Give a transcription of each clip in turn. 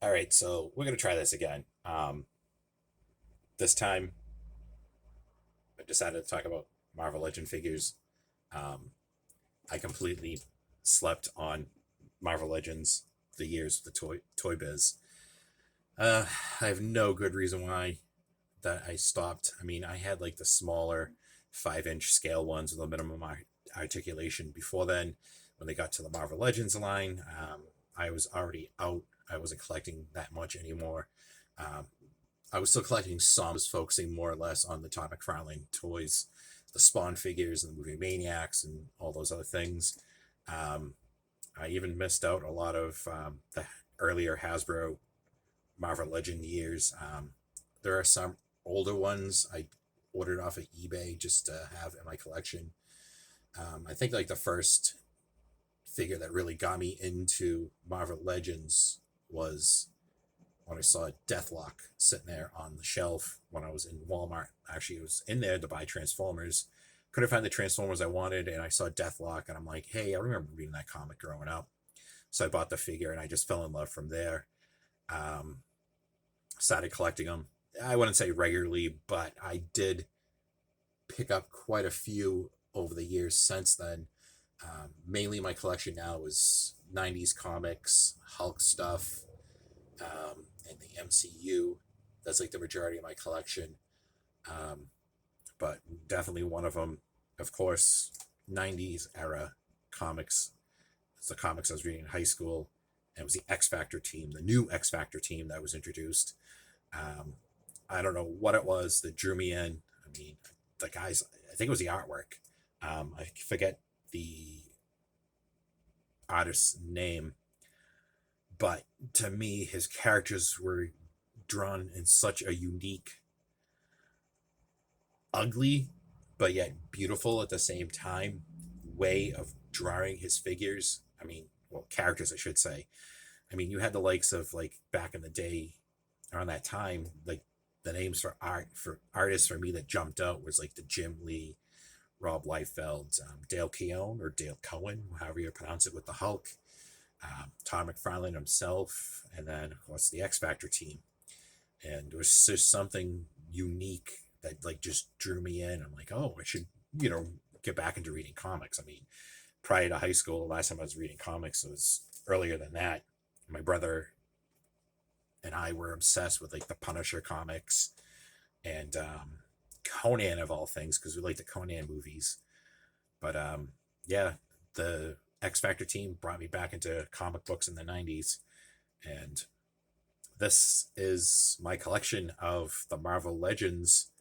All right, so we're gonna try this again. This time I decided to talk about Marvel Legend figures. Um, I completely slept on Marvel Legends the years of the toy biz. Uh, I have no good reason why that I stopped. I mean, I had like the smaller 5-inch scale ones with a minimum articulation. Before then, when they got to the Marvel Legends line, I was already out. I wasn't collecting that much anymore. Um, I was still collecting some, was focusing more or less on the Todd McFarlane toys, the Spawn figures and the movie Maniacs and all those other things. Um, I even missed out a lot of the earlier Hasbro Marvel Legend years. There are some older ones I ordered off of eBay just to have in my collection. I think like the first figure that really got me into Marvel Legends was when I saw Deathlock sitting there on the shelf when I was in Walmart. Actually, it was in there to buy Transformers. Couldn't find the Transformers I wanted, and I saw Deathlock, and I'm like, hey, I remember reading that comic growing up. So I bought the figure, and I just fell in love from there. Um, Started collecting them. I wouldn't say regularly, but I did pick up quite a few over the years since then. Mainly my collection now is 90s comics, Hulk stuff, and the MCU. That's like the majority of my collection. Um, but definitely one of them, of course, 90s era comics. It's the comics I was reading in high school. And it was the X Factor team, the new X Factor team that was introduced. Um, I don't know what it was that drew me in. I mean, the guys, I think it was the artwork. I forget the artist's name, but to me, his characters were drawn in such a unique, ugly, but yet beautiful at the same time way of drawing his figures. I mean, well, characters, I should say. I mean, you had the likes of like back in the day, around that time, like the names for artists for me that jumped out was like the Jim Lee, Rob Liefeld, Dale Keown or Dale Cohen, however you pronounce it, with the Hulk, Tom McFarlane himself, and then of course the X Factor team. And there was just something unique that like just drew me in. I'm like, oh, I should, you know, get back into reading comics. I mean, prior to high school, the last time I was reading comics was earlier than that. My brother and I were obsessed with like the Punisher comics and Conan of all things because we like the Conan movies. But yeah, the X Factor team brought me back into comic books in the 90s. And this is my collection of the Marvel Legends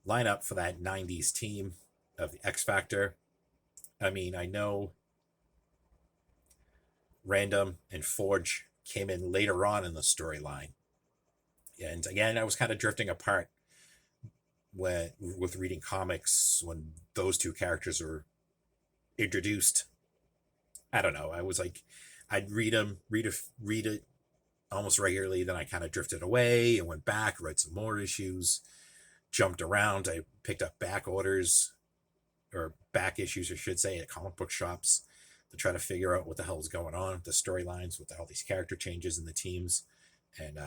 lineup for that 90s team of the X Factor. I mean, I know Random and Forge came in later on in the storyline. And again, I was kind of drifting apart when with reading comics when those two characters were introduced. I don't know. I was like, I'd read it almost regularly. Then I kind of drifted away and went back, read some more issues, jumped around. I picked up back orders or back issues, I should say, at comic book shops to try to figure out what the hell is going on with the storylines with all these character changes in the teams. And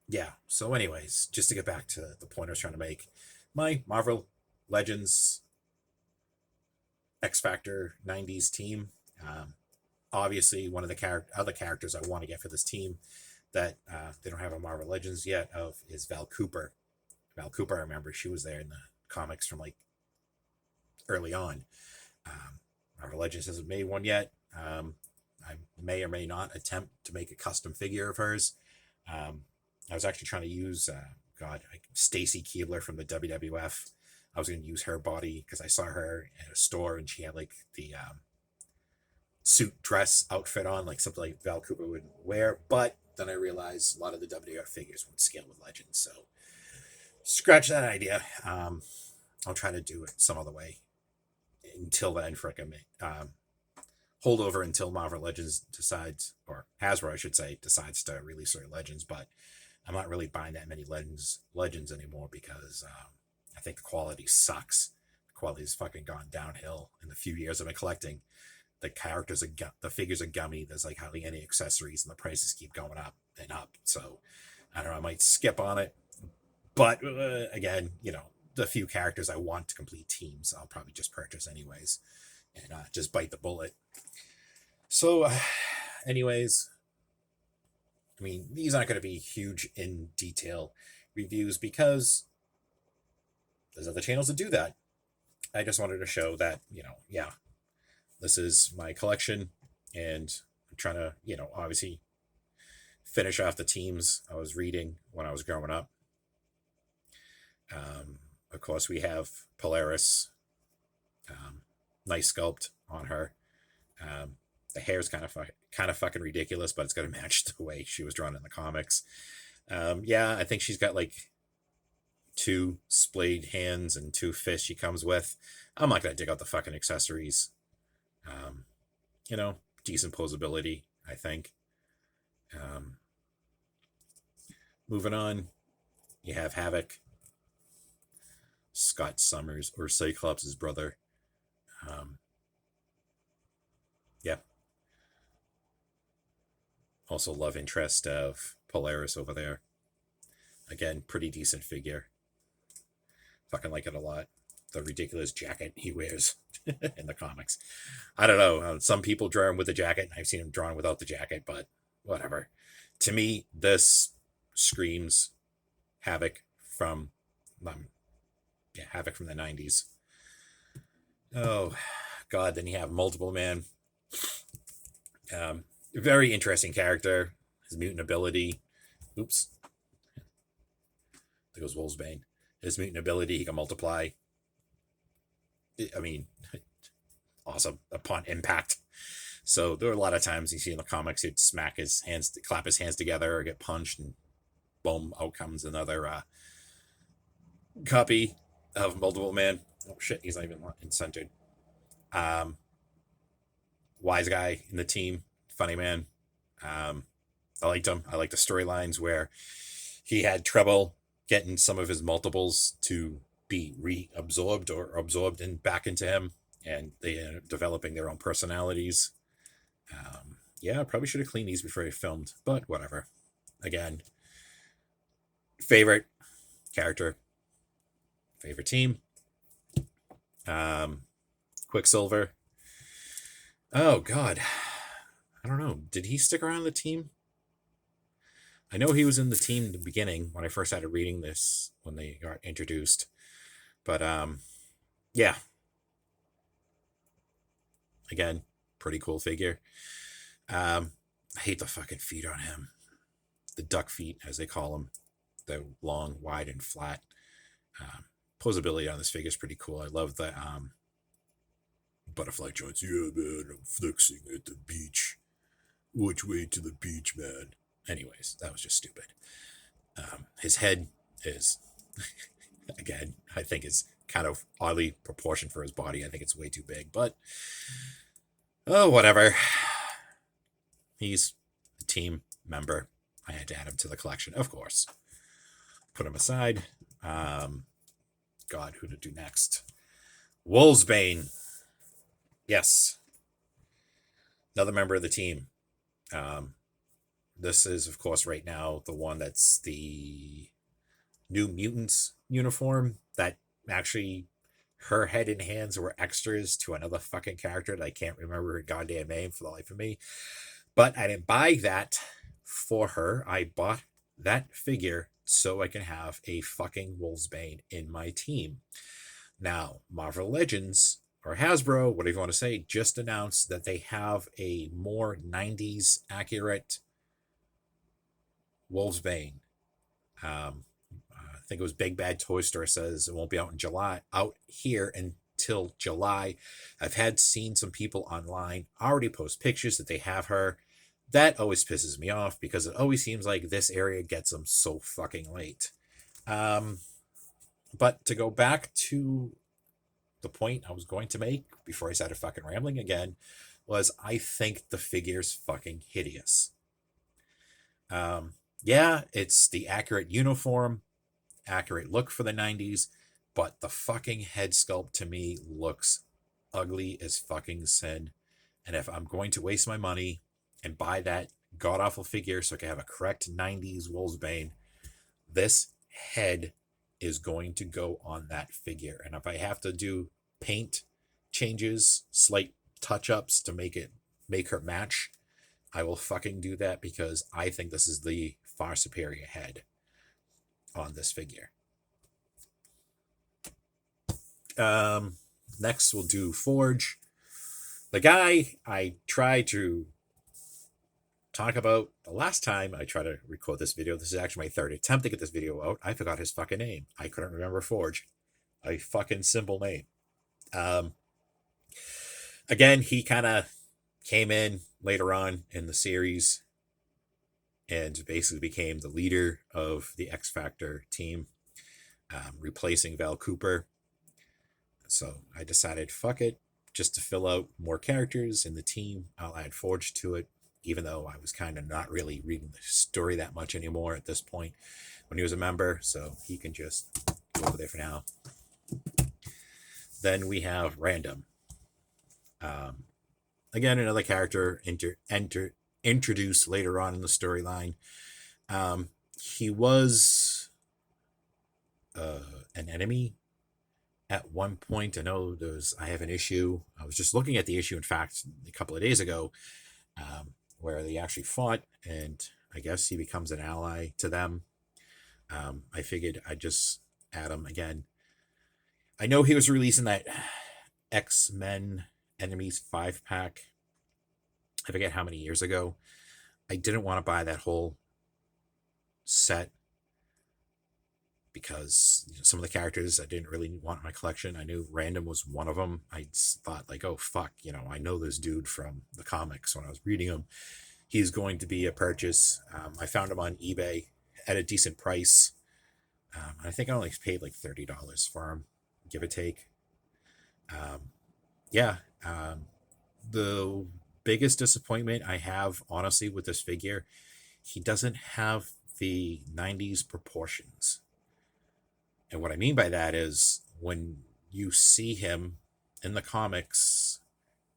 yeah, so, anyways, just to get back to the point I was trying to make, my Marvel Legends X Factor 90s team. Obviously, one of the other characters I want to get for this team that they don't have a Marvel Legends yet of is Val Cooper. Val Cooper, I remember she was there in the comics from like early on. Marvel Legends hasn't made one yet. I may or may not attempt to make a custom figure of hers. I was actually trying to use, Stacy Keebler from the WWF. I was going to use her body because I saw her at a store and she had like the suit dress outfit on, like something like Val Cooper would wear. But then I realized a lot of the WWF figures would scale with Legends. So scratch that idea. I'll try to do it some other way until then for like a hold over until Marvel Legends decides, or Hasbro, I should say, decides to release their Legends. But I'm not really buying that many Legends anymore because I think the quality sucks. The quality's fucking gone downhill in the few years I've been collecting. the characters are the figures are gummy. There's like hardly any accessories, and the prices keep going up and up. So I don't know. I might skip on it, but again, the few characters I want to complete teams, I'll probably just purchase anyways, and just bite the bullet. So, anyways, I mean, these aren't going to be huge in detail reviews because there's other channels that do that. I just wanted to show that, yeah, this is my collection, and I'm trying to, obviously finish off the teams I was reading when I was growing up. Of course, we have Polaris. Nice sculpt on her. The hair's kind of fucking ridiculous, but it's gonna match the way she was drawn in the comics. Yeah, I think she's got like 2 splayed hands and 2 fists she comes with. I'm not gonna dig out the fucking accessories. Decent posability, I think. Moving on, you have Havoc, Scott Summers, or Cyclops' brother. Yeah. Also love interest of Polaris over there. Again, pretty decent figure. Fucking like it a lot. The ridiculous jacket he wears in the comics. I don't know. Some people draw him with the jacket, and I've seen him drawn without the jacket, but whatever. To me, this screams Havoc from Havoc from the 90's. Oh God, then you have Multiple Man. Very interesting character. His mutant ability. Oops. There goes Wolfsbane. His mutant ability, he can multiply. I mean, awesome upon impact. So there are a lot of times you see in the comics he'd clap his hands together, or get punched, and boom, out comes another copy of Multiple Man. Oh shit, he's not even centered. Wise guy in the team, funny man. I liked him. I liked the storylines where he had trouble getting some of his multiples to be reabsorbed or absorbed back into him, and they ended up developing their own personalities. Yeah, I probably should have cleaned these before I filmed, but whatever. Again, favorite character, favorite team. Quicksilver. Oh God, I don't know. Did he stick around the team? I know he was in the team in the beginning when I first started reading this, when they got introduced. But yeah. Again, pretty cool figure. I hate the fucking feet on him. The duck feet, as they call them. They're long, wide, and flat. Posability on this figure is pretty cool. I love the butterfly joints. Yeah, man, I'm flexing at the beach. Which way to the beach, man? Anyways, that was just stupid. His head is, again, I think is kind of oddly proportioned for his body. I think it's way too big, but oh, whatever. He's a team member. I had to add him to the collection, of course. Put him aside. God, who to do next? Wolfsbane. Yes. Another member of the team. This is, of course, right now the one that's the New Mutants uniform. That actually, her head and hands were extras to another fucking character that I can't remember her goddamn name for the life of me. But I didn't buy that for her. I bought that figure so I can have a fucking Wolfsbane in my team. Now, Marvel Legends, or Hasbro, whatever you want to say, just announced that they have a more 90s accurate Wolfsbane. I think it was Big Bad Toy Store says it won't be out here until July. I've seen some people online already post pictures that they have her. That always pisses me off because it always seems like this area gets them so fucking late. But to go back to the point I was going to make before I started fucking rambling again, was I think the figure's fucking hideous. Yeah, it's the accurate uniform, accurate look for the 90s, but the fucking head sculpt to me looks ugly as fucking sin. And if I'm going to waste my money and buy that god awful figure so I can have a correct 90s Wolfsbane, this head is going to go on that figure. And if I have to do paint changes, slight touch-ups to make her match, I will fucking do that, because I think this is the far superior head on this figure. Next we'll do Forge. The guy I tried to talk about the last time I tried to record this video. This is actually my third attempt to get this video out. I forgot his fucking name. I couldn't remember Forge. A fucking simple name. Again, he kind of came in later on in the series and basically became the leader of the X Factor team, replacing Val Cooper. So I decided, fuck it, just to fill out more characters in the team, I'll add Forge to it, even though I was kind of not really reading the story that much anymore at this point when he was a member, so he can just go over there for now. Then we have Random. Again, another character introduced later on in the storyline. He was an enemy at one point. I know I have an issue. I was just looking at the issue, in fact, a couple of days ago, where they actually fought, and I guess he becomes an ally to them. I figured I'd just add him again. I know he was releasing that X-Men Enemies 5-pack. I forget how many years ago. I didn't want to buy that whole set because some of the characters I didn't really want in my collection. I knew Random was one of them. I thought, like, oh, fuck, I know this dude from the comics. When I was reading him, he's going to be a purchase. I found him on eBay at a decent price. I think I only paid like $30 for him, give or take. The biggest disappointment I have, honestly, with this figure, he doesn't have the 90s proportions. And what I mean by that is, when you see him in the comics,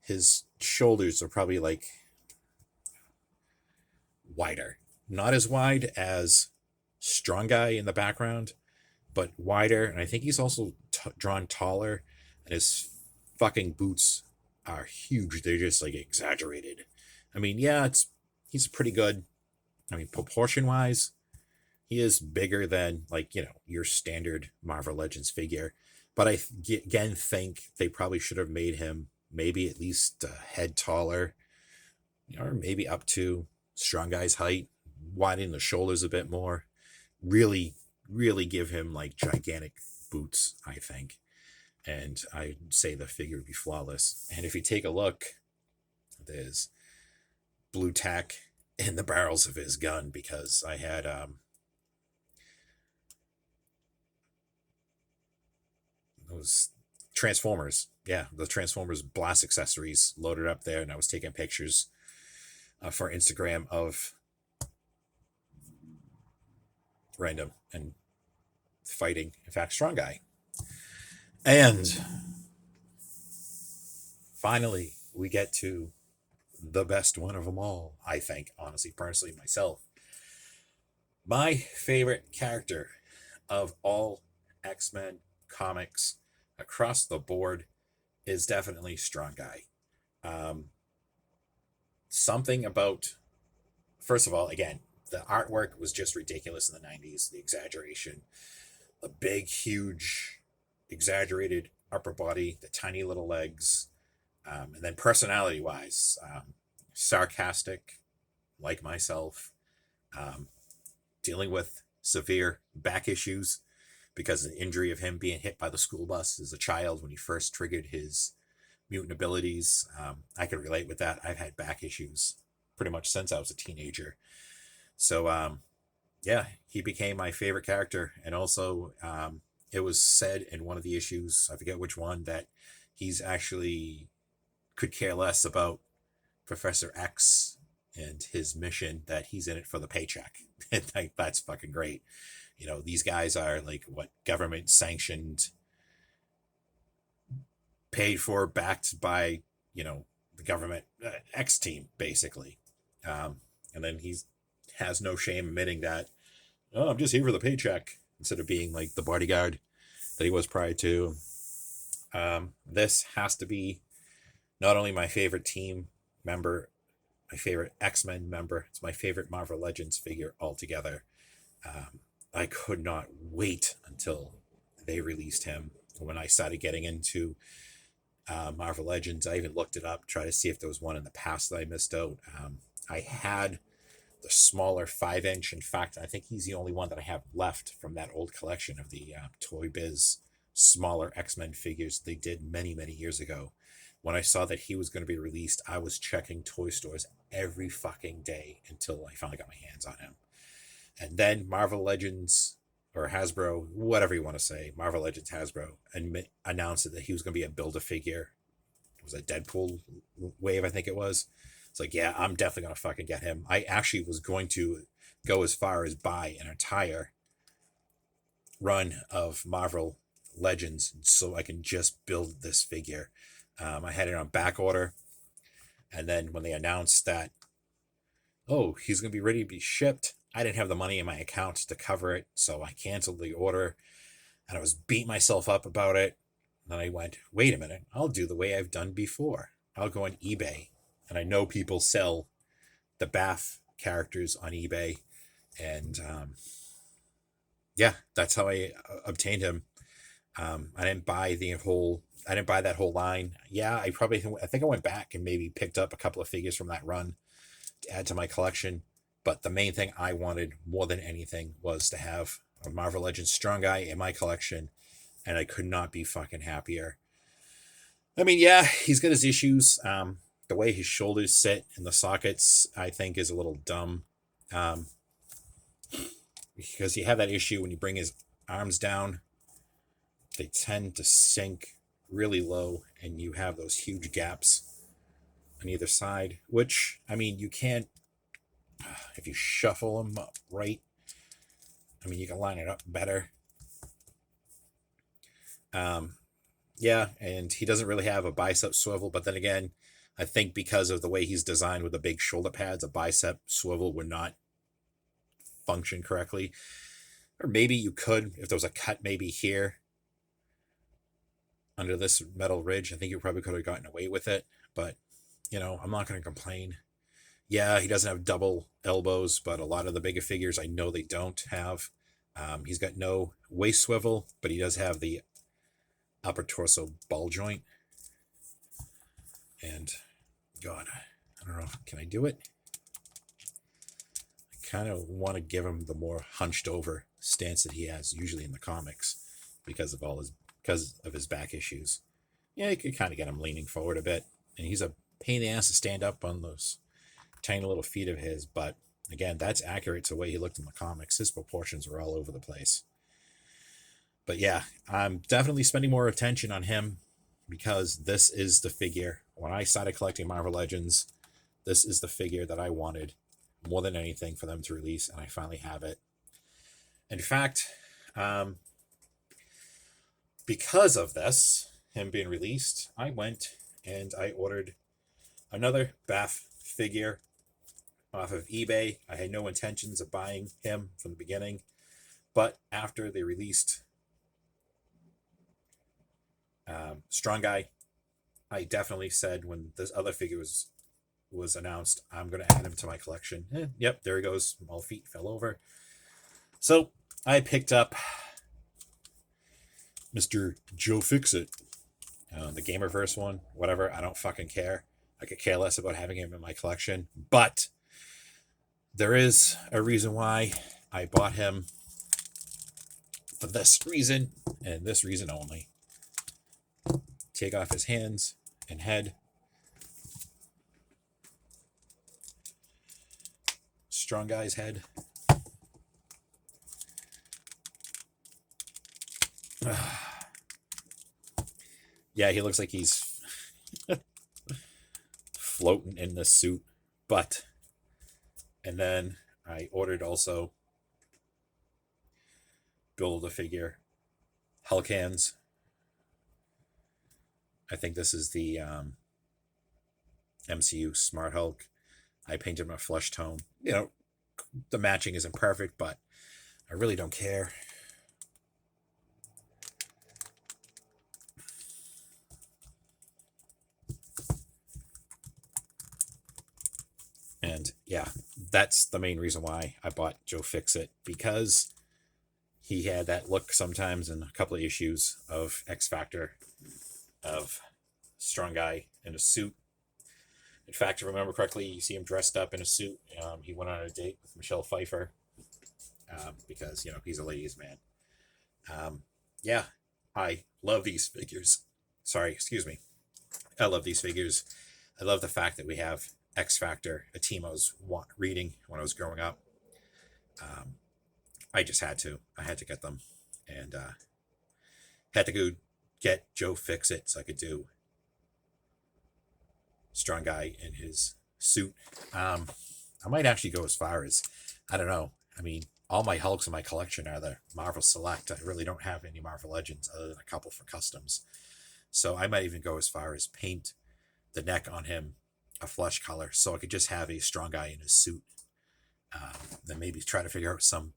his shoulders are probably like wider. Not as wide as Strong Guy in the background, but wider. And I think he's also drawn taller, and his fucking boots are huge. They're just like exaggerated. I mean, yeah, he's pretty good. I mean, proportion wise, he is bigger than, like, your standard Marvel Legends figure. But I again think they probably should have made him maybe at least a head taller, or maybe up to Strong Guy's height, widen the shoulders a bit more. Really, really give him like gigantic boots, I think. And I'd say the figure would be flawless. And if you take a look, there's blue tack in the barrels of his gun, because I had those Transformers. Yeah, the Transformers blast accessories loaded up there, and I was taking pictures for Instagram of Random and fighting, in fact, Strong Guy. And finally, we get to the best one of them all, I think, honestly, personally, myself. My favorite character of all X-Men comics across the board is definitely Strong Guy. Something about, first of all, again, the artwork was just ridiculous in the 90s. The exaggeration, the big, huge, exaggerated upper body, the tiny little legs, and then personality-wise, sarcastic, like myself, dealing with severe back issues because of the injury of him being hit by the school bus as a child when he first triggered his mutant abilities. I can relate with that. I've had back issues pretty much since I was a teenager. So, yeah, he became my favorite character. And also, it was said in one of the issues, I forget which one, that he's actually could care less about Professor X and his mission, that he's in it for the paycheck. And that's fucking great. These guys are like, what, government sanctioned, paid for, backed by, the government X team, basically. And then he has no shame admitting that, oh, I'm just here for the paycheck, instead of being like the bodyguard that he was prior to. This has to be not only my favorite team member, my favorite X-Men member, it's my favorite Marvel Legends figure altogether. I could not wait until they released him. When I started getting into Marvel Legends, I even looked it up, tried to see if there was one in the past that I missed out. I had the smaller 5-inch. In fact, I think he's the only one that I have left from that old collection of the Toy Biz smaller X-Men figures they did many, many years ago. When I saw that he was going to be released, I was checking toy stores every fucking day until I finally got my hands on him. And then Marvel Legends, or Hasbro, whatever you want to say, Marvel Legends Hasbro, and announced that he was going to be a Build-A-Figure. It was a Deadpool wave, I think it was. It's like, yeah, I'm definitely going to fucking get him. I actually was going to go as far as buy an entire run of Marvel Legends so I can just build this figure. I had it on back order. And then when they announced that, oh, he's going to be ready to be shipped, I didn't have the money in my account to cover it. So I canceled the order and I was beating myself up about it. And then I went, wait a minute, I'll do the way I've done before. I'll go on eBay. And I know people sell the Bath characters on eBay. And yeah, that's how I obtained him. I didn't buy that whole line. Yeah, I think I went back and maybe picked up a couple of figures from that run to add to my collection. But the main thing I wanted more than anything was to have a Marvel Legends Strong Guy in my collection. And I could not be fucking happier. I mean, yeah, he's got his issues. The way his shoulders sit in the sockets, I think, is a little dumb. Because you have that issue when you bring his arms down, they tend to sink really low, and you have those huge gaps on either side, which, I mean, you can't, if you shuffle them up right, I mean, you can line it up better. Yeah, and he doesn't really have a bicep swivel, but then again, I think because of the way he's designed with the big shoulder pads, a bicep swivel would not function correctly. Or maybe you could, if there was a cut maybe here under this metal ridge, I think you probably could have gotten away with it. But, you know, I'm not going to complain. Yeah, he doesn't have double elbows, but a lot of the bigger figures, I know they don't have. He's got no waist swivel, but he does have the upper torso ball joint. And, God, I don't know, can I do it? I kind of want to give him the more hunched over stance that he has usually in the comics because of his back issues. Yeah, you could kind of get him leaning forward a bit. And he's a pain in the ass to stand up on those tiny little feet of his. But again, that's accurate to the way he looked in the comics. His proportions were all over the place. But yeah, I'm definitely spending more attention on him because this is the figure. When I started collecting Marvel Legends, this is the figure that I wanted more than anything for them to release, and I finally have it. In fact, because of this, him being released, I went and I ordered another Bath figure off of eBay. I had no intentions of buying him from the beginning, but after they released Strong Guy, I definitely said when this other figure was announced, I'm going to add him to my collection. Yep, there he goes. All feet fell over. So I picked up Mr. Joe Fixit, the Gamerverse one, whatever. I don't fucking care. I could care less about having him in my collection. But there is a reason why I bought him, for this reason and this reason only. Take off his hands and head. Strong Guy's head. Yeah, he looks like he's floating in the suit. But, and then I ordered also Build-A-Figure Hulk hands. I think this is the MCU Smart Hulk. I painted him a flush tone. You know, the matching isn't perfect, but I really don't care. And yeah, that's the main reason why I bought Joe Fixit, because he had that look sometimes in a couple of issues of X Factor, of strong guy in a suit. In fact, if I remember correctly, you see him dressed up in a suit. He went on a date with Michelle Pfeiffer, because he's a ladies' man. Yeah, I love these figures. Sorry, excuse me. I love these figures. I love the fact that we have X Factor, a team I was reading when I was growing up. Um, I just had to. I had to get them, and had to go get Joe Fixit so I could do strong guy in his suit. I might actually go as far as, I don't know. I mean, all my Hulks in my collection are the Marvel Select. I really don't have any Marvel Legends other than a couple for customs. So I might even go as far as paint the neck on him a flesh color so I could just have a strong guy in his suit. Then maybe try to figure out some